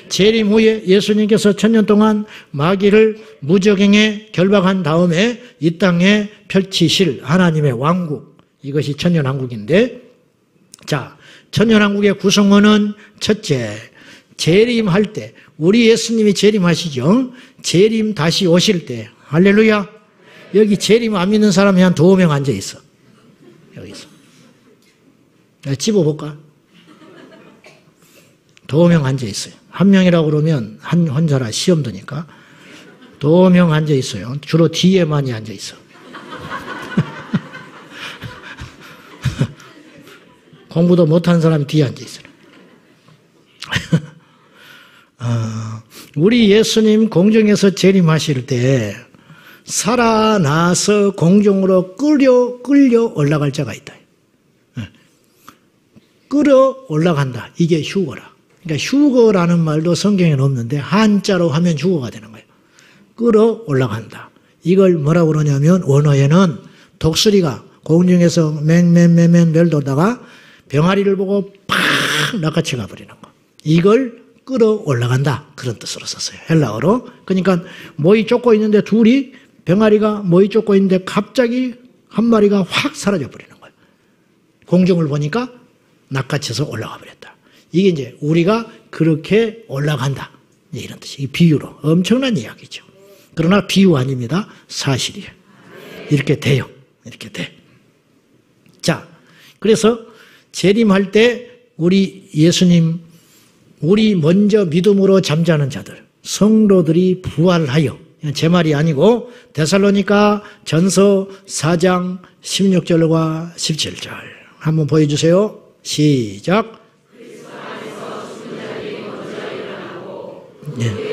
재림 후에 예수님께서 천년 동안 마귀를 무적행에 결박한 다음에 이 땅에 펼치실 하나님의 왕국, 이것이 천년 왕국인데, 자, 천년 왕국의 구성원은 첫째, 재림할 때, 우리 예수님이 재림하시죠. 재림 다시 오실 때, 할렐루야. 여기 재림 안 믿는 사람이 한 2명 앉아 있어. 여기서. 내가 집어볼까? 2명 앉아 있어요. 1명이라고 그러면 한 혼자라 시험 드니까 2명 앉아 있어요. 주로 뒤에 많이 앉아 있어. 공부도 못한 사람이 뒤에 앉아 있어요. 우리 예수님 공중에서 재림하실 때 살아나서 공중으로 끌려 올라갈 자가 있다. 끌어 올라간다. 이게 휴거라. 그러니까 휴거라는 말도 성경에는 없는데 한자로 하면 휴거가 되는 거예요. 끌어 올라간다. 이걸 뭐라고 그러냐면 원어에는 독수리가 공중에서 맹맹맹맹 멸돌다가 병아리를 보고 팍 낚아채 가버리는 거. 이걸 끌어 올라간다. 그런 뜻으로 썼어요. 헬라어로. 그러니까 모이 쫓고 있는데 둘이 병아리가 모이 쫓고 있는데 갑자기 한 마리가 확 사라져 버리는 거예요. 공중을 보니까 낚아채서 올라가 버렸다. 이게 이제 우리가 그렇게 올라간다. 이런 뜻이 비유로 엄청난 이야기죠. 그러나 비유 아닙니다. 사실이에요. 이렇게 돼요. 이렇게 돼. 자, 그래서 재림할 때 우리 예수님, 우리 먼저 믿음으로 잠자는 자들, 성도들이 부활하여, 제 말이 아니고 데살로니가 전서 4장 16절과 17절 한번 보여주세요. 시작. 네.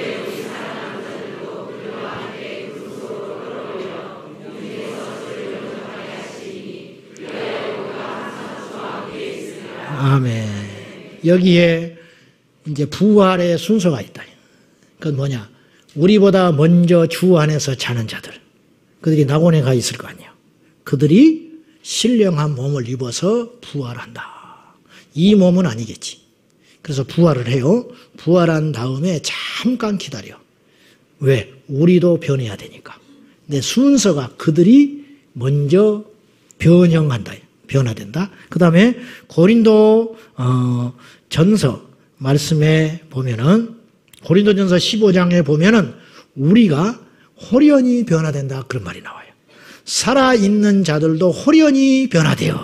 아멘. 여기에 이제 부활의 순서가 있다. 그건 뭐냐? 우리보다 먼저 주 안에서 자는 자들. 그들이 낙원에 가 있을 거 아니에요. 그들이 신령한 몸을 입어서 부활한다. 이 몸은 아니겠지. 그래서 부활을 해요. 부활한 다음에 잠깐 기다려. 왜? 우리도 변해야 되니까. 근데 순서가 그들이 먼저 변형한다. 변화된다. 그 다음에 고린도 전서 말씀에 보면은 고린도전서 15장에 보면은 우리가 홀연히 변화된다. 그런 말이 나와요. 살아있는 자들도 홀연히 변화돼요.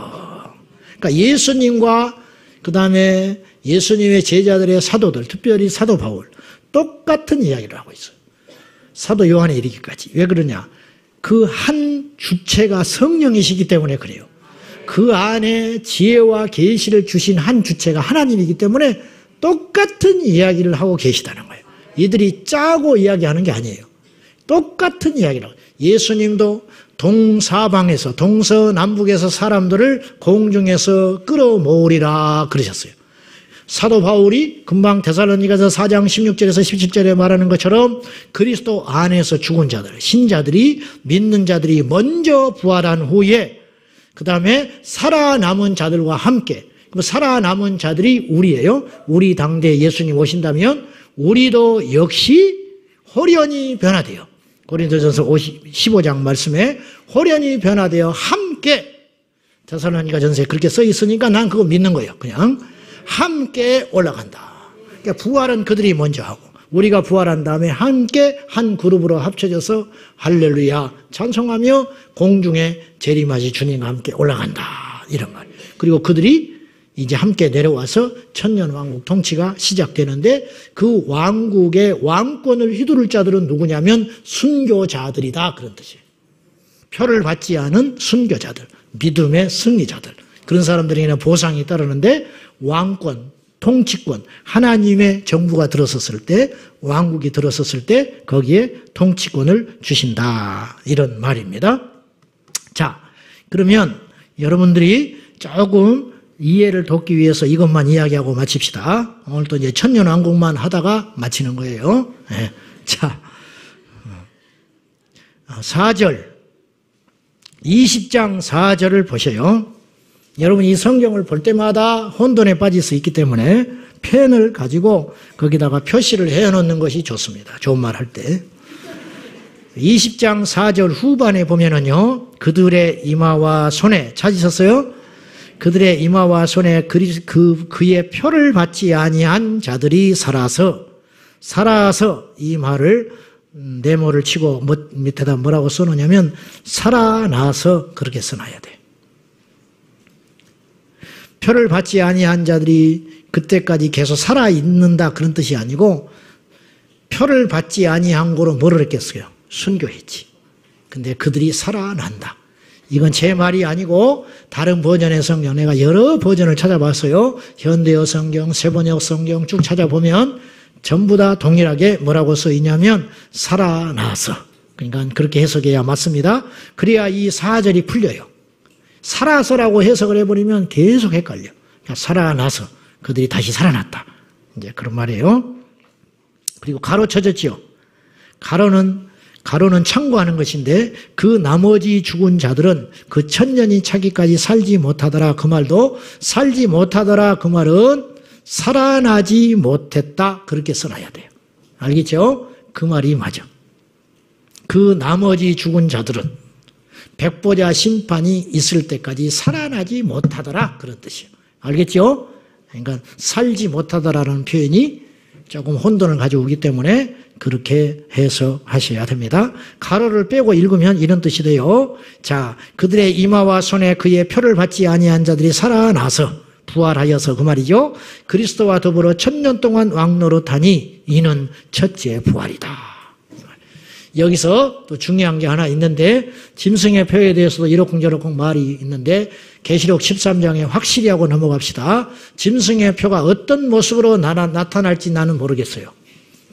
그러니까 예수님과 그 다음에 예수님의 제자들의 사도들, 특별히 사도 바울, 똑같은 이야기를 하고 있어요. 사도 요한에 이르기까지. 왜 그러냐? 그 한 주체가 성령이시기 때문에 그래요. 그 안에 지혜와 계시를 주신 한 주체가 하나님이기 때문에 똑같은 이야기를 하고 계시다는 거예요. 이들이 짜고 이야기하는 게 아니에요. 똑같은 이야기라고. 예수님도 동사방에서 동서남북에서 사람들을 공중에서 끌어모으리라 그러셨어요. 사도 바울이 금방 데살로니가서 4장 16절에서 17절에 말하는 것처럼 그리스도 안에서 죽은 자들, 신자들이 믿는 자들이 먼저 부활한 후에 그 다음에 살아남은 자들과 함께, 살아남은 자들이 우리예요. 우리 당대 예수님 오신다면 우리도 역시 홀연히 변화돼요. 고린도전서 15장 말씀에 홀연히 변화되어 함께, 데살로니가전서에 그렇게 써 있으니까 난 그거 믿는 거예요. 그냥 함께 올라간다. 그러니까 부활은 그들이 먼저 하고 우리가 부활한 다음에 함께 한 그룹으로 합쳐져서 할렐루야 찬송하며 공중에 재림하시 주님과 함께 올라간다. 이런 말. 그리고 그들이 이제 함께 내려와서 천년왕국 통치가 시작되는데 그 왕국의 왕권을 휘두를 자들은 누구냐면 순교자들이다. 그런 뜻이에요. 표를 받지 않은 순교자들, 믿음의 승리자들, 그런 사람들에게는 보상이 따르는데 왕권, 통치권, 하나님의 정부가 들어섰을 때, 왕국이 들어섰을 때 거기에 통치권을 주신다, 이런 말입니다. 자, 그러면 여러분들이 조금 이해를 돕기 위해서 이것만 이야기하고 마칩시다. 오늘 또 이제 천년왕국만 하다가 마치는 거예요. 네. 자, 4절, 20장 4절을 보셔요. 여러분 이 성경을 볼 때마다 혼돈에 빠질 수 있기 때문에 펜을 가지고 거기다가 표시를 해놓는 것이 좋습니다. 좋은 말 할 때. 20장 4절 후반에 보면은요, 그들의 이마와 손에, 찾으셨어요? 그들의 이마와 손에 그의 표를 받지 아니한 자들이 살아서 이 말을 네모를 치고 밑에다 뭐라고 써놓냐면 살아나서 그렇게 써놔야 돼. 표를 받지 아니한 자들이 그때까지 계속 살아있는다 그런 뜻이 아니고 표를 받지 아니한 거로 뭐를 했겠어요? 순교했지. 근데 그들이 살아난다. 이건 제 말이 아니고 다른 버전의 성경, 내가 여러 버전을 찾아봤어요. 현대어 성경, 세번역 성경 쭉 찾아보면 전부 다 동일하게 뭐라고 써 있냐면 살아나서. 그러니까 그렇게 해석해야 맞습니다. 그래야 이 4절이 풀려요. 살아서라고 해석을 해버리면 계속 헷갈려. 그러니까 살아나서 그들이 다시 살아났다. 이제 그런 말이에요. 그리고 가로 쳐졌지요. 가로는 참고하는 것인데 그 나머지 죽은 자들은 그 천년이 차기까지 살지 못하더라. 그 말도 살지 못하더라. 그 말은 살아나지 못했다. 그렇게 써놔야 돼요. 알겠죠? 그 말이 맞아. 그 나머지 죽은 자들은 백보자 심판이 있을 때까지 살아나지 못하더라. 그런 뜻이에요. 알겠죠? 그러니까 살지 못하더라라는 표현이 조금 혼돈을 가져오기 때문에 그렇게 해석하셔야 됩니다. 가로를 빼고 읽으면 이런 뜻이 돼요. 자, 그들의 이마와 손에 그의 표를 받지 아니한 자들이 살아나서 부활하여서 그 말이죠. 그리스도와 더불어 천년 동안 왕노릇하니 이는 첫째 부활이다. 여기서 또 중요한 게 하나 있는데 짐승의 표에 대해서도 이러쿵저러쿵 말이 있는데 계시록 13장에 확실히 하고 넘어갑시다. 짐승의 표가 어떤 모습으로 나타날지 나는 모르겠어요.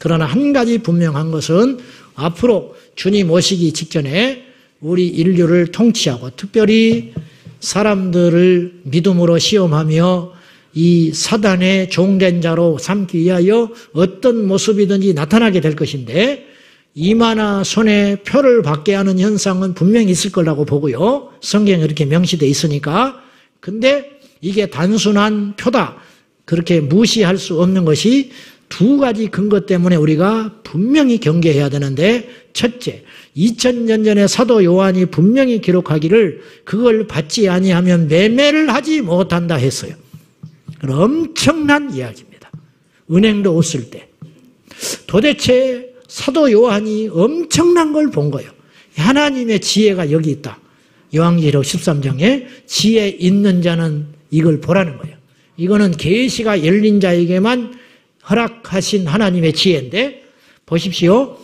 그러나 한 가지 분명한 것은 앞으로 주님 오시기 직전에 우리 인류를 통치하고 특별히 사람들을 믿음으로 시험하며 이 사단의 종된 자로 삼기 위하여 어떤 모습이든지 나타나게 될 것인데 이마나 손에 표를 받게 하는 현상은 분명히 있을 거라고 보고요. 성경에 이렇게 명시되어 있으니까. 근데 이게 단순한 표다. 그렇게 무시할 수 없는 것이 두 가지 근거 때문에 우리가 분명히 경계해야 되는데 첫째, 2000년 전에 사도 요한이 분명히 기록하기를 그걸 받지 아니하면 매매를 하지 못한다 했어요. 엄청난 이야기입니다. 은행도 없을 때. 도대체 사도 요한이 엄청난 걸 본 거예요. 하나님의 지혜가 여기 있다. 요한계시록 13장에 지혜 있는 자는 이걸 보라는 거예요. 이거는 계시가 열린 자에게만 허락하신 하나님의 지혜인데 보십시오.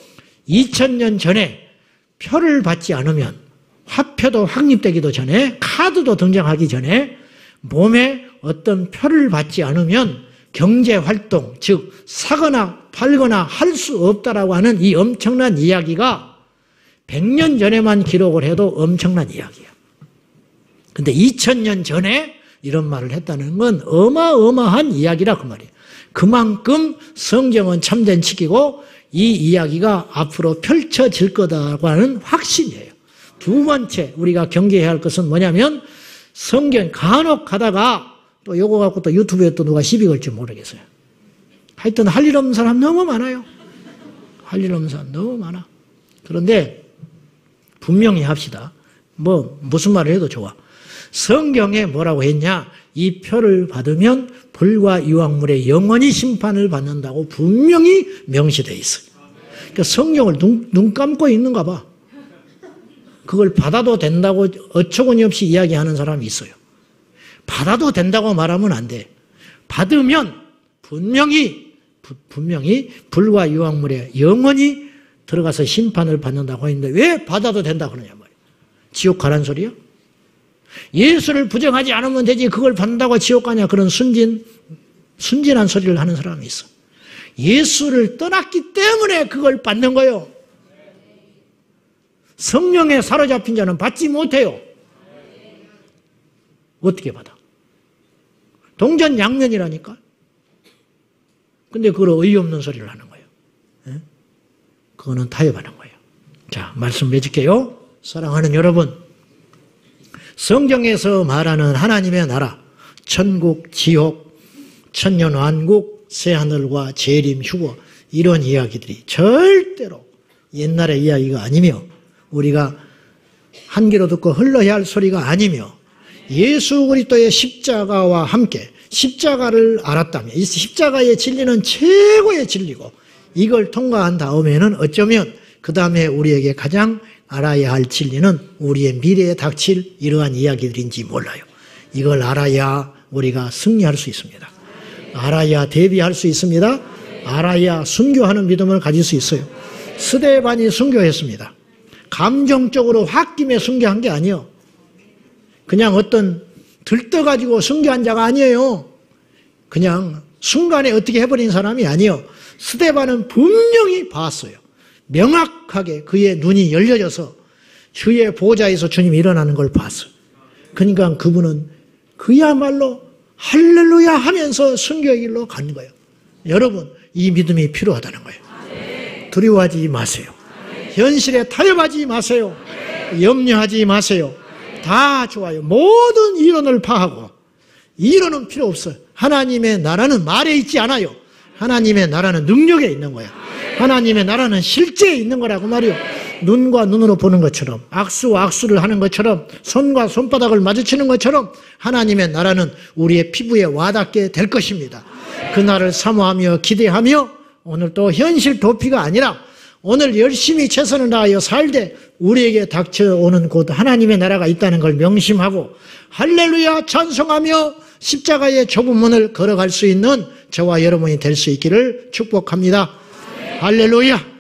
2000년 전에 표를 받지 않으면 화표도 확립되기도 전에 카드도 등장하기 전에 몸에 어떤 표를 받지 않으면 경제활동 즉 사거나 팔거나 할 수 없다라고 하는 이 엄청난 이야기가 100년 전에만 기록을 해도 엄청난 이야기야. 근데 2000년 전에 이런 말을 했다는 건 어마어마한 이야기라 그 말이에요. 그만큼 성경은 참된 책이고 이 이야기가 앞으로 펼쳐질 거다라고 하는 확신이에요. 두 번째 우리가 경계해야 할 것은 뭐냐면 성경 간혹 가다가 또 요거 갖고 또 유튜브에 또 누가 시비 걸지 모르겠어요. 하여튼 할 일 없는 사람 너무 많아요. 할 일 없는 사람 너무 많아. 그런데 분명히 합시다. 무슨 말을 해도 좋아. 성경에 뭐라고 했냐? 이 표를 받으면 불과 유황물에 영원히 심판을 받는다고 분명히 명시되어 있어요. 그러니까 성경을 눈 감고 있는가 봐. 그걸 받아도 된다고 어처구니 없이 이야기하는 사람이 있어요. 받아도 된다고 말하면 안 돼. 받으면 분명히 불과 유황물에 영원히 들어가서 심판을 받는다고 했는데 왜 받아도 된다 그러냐 말이에요. 지옥 가란 소리요? 예수를 부정하지 않으면 되지 그걸 받는다고 지옥 가냐? 그런 순진한 소리를 하는 사람이 있어. 예수를 떠났기 때문에 그걸 받는 거예요. 성령에 사로잡힌 자는 받지 못해요. 어떻게 받아? 동전양면이라니까. 근데 그걸 어이없는 소리를 하는 거예요. 예? 그거는 타협하는 거예요. 자, 말씀 맺을게요. 사랑하는 여러분, 성경에서 말하는 하나님의 나라, 천국, 지옥, 천년왕국, 새하늘과 재림, 휴거, 이런 이야기들이 절대로 옛날의 이야기가 아니며 우리가 한 귀로 듣고 흘러야 할 소리가 아니며 예수 그리스도의 십자가와 함께 십자가를 알았다면 이 십자가의 진리는 최고의 진리고 이걸 통과한 다음에는 어쩌면 그 다음에 우리에게 가장 알아야 할 진리는 우리의 미래에 닥칠 이러한 이야기들인지 몰라요. 이걸 알아야 우리가 승리할 수 있습니다. 알아야 대비할 수 있습니다. 알아야 순교하는 믿음을 가질 수 있어요. 스데반이 순교했습니다. 감정적으로 홧김에 순교한 게 아니에요. 그냥 어떤 들떠가지고 순교한 자가 아니에요. 그냥 순간에 어떻게 해버린 사람이 아니에요. 스데반은 분명히 봤어요. 명확하게 그의 눈이 열려져서 주의 보좌에서 주님이 일어나는 걸 봤어요. 그러니까 그분은 그야말로 할렐루야 하면서 순교의 길로 가는 거예요. 여러분, 이 믿음이 필요하다는 거예요. 두려워하지 마세요. 현실에 타협하지 마세요. 염려하지 마세요. 다 좋아요. 모든 이론을 파하고 이론은 필요 없어요. 하나님의 나라는 말에 있지 않아요. 하나님의 나라는 능력에 있는 거예요. 하나님의 나라는 실제에 있는 거라고 말이요. 눈과 눈으로 보는 것처럼 악수와 악수를 하는 것처럼 손과 손바닥을 마주치는 것처럼 하나님의 나라는 우리의 피부에 와닿게 될 것입니다. 그날을 사모하며 기대하며 오늘 또 현실 도피가 아니라 오늘 열심히 최선을 다하여 살되 우리에게 닥쳐오는 곳 하나님의 나라가 있다는 걸 명심하고 할렐루야 찬송하며 십자가의 좁은 문을 걸어갈 수 있는 저와 여러분이 될 수 있기를 축복합니다. 할렐루야.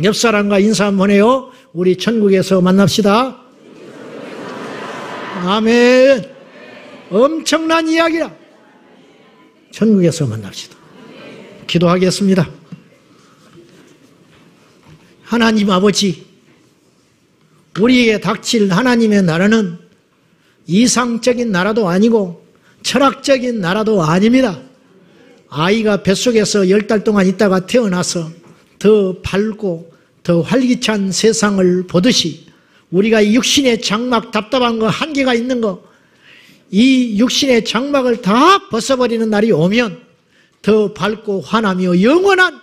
옆 사람과 인사 한번 해요. 우리 천국에서 만납시다. 아멘. 엄청난 이야기라. 천국에서 만납시다. 기도하겠습니다. 하나님 아버지, 우리에게 닥칠 하나님의 나라는 이상적인 나라도 아니고 철학적인 나라도 아닙니다. 아이가 뱃속에서 10달 동안 있다가 태어나서 더 밝고 더 활기찬 세상을 보듯이 우리가 이 육신의 장막 답답한 거 한계가 있는 거 이 육신의 장막을 다 벗어버리는 날이 오면 더 밝고 환하며 영원한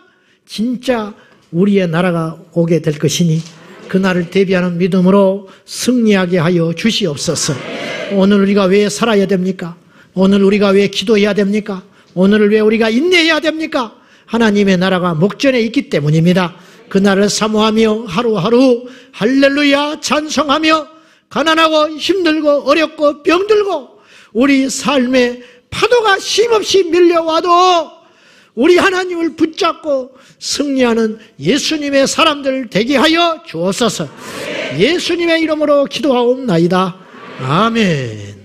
진짜 우리의 나라가 오게 될 것이니 그날을 대비하는 믿음으로 승리하게 하여 주시옵소서. 오늘 우리가 왜 살아야 됩니까? 오늘 우리가 왜 기도해야 됩니까? 오늘을 왜 우리가 인내해야 됩니까? 하나님의 나라가 목전에 있기 때문입니다. 그날을 사모하며 하루하루 할렐루야 찬송하며 가난하고 힘들고 어렵고 병들고 우리 삶에 파도가 쉼없이 밀려와도 우리 하나님을 붙잡고 승리하는 예수님의 사람들 되게 하여 주옵소서. 예수님의 이름으로 기도하옵나이다. 아멘.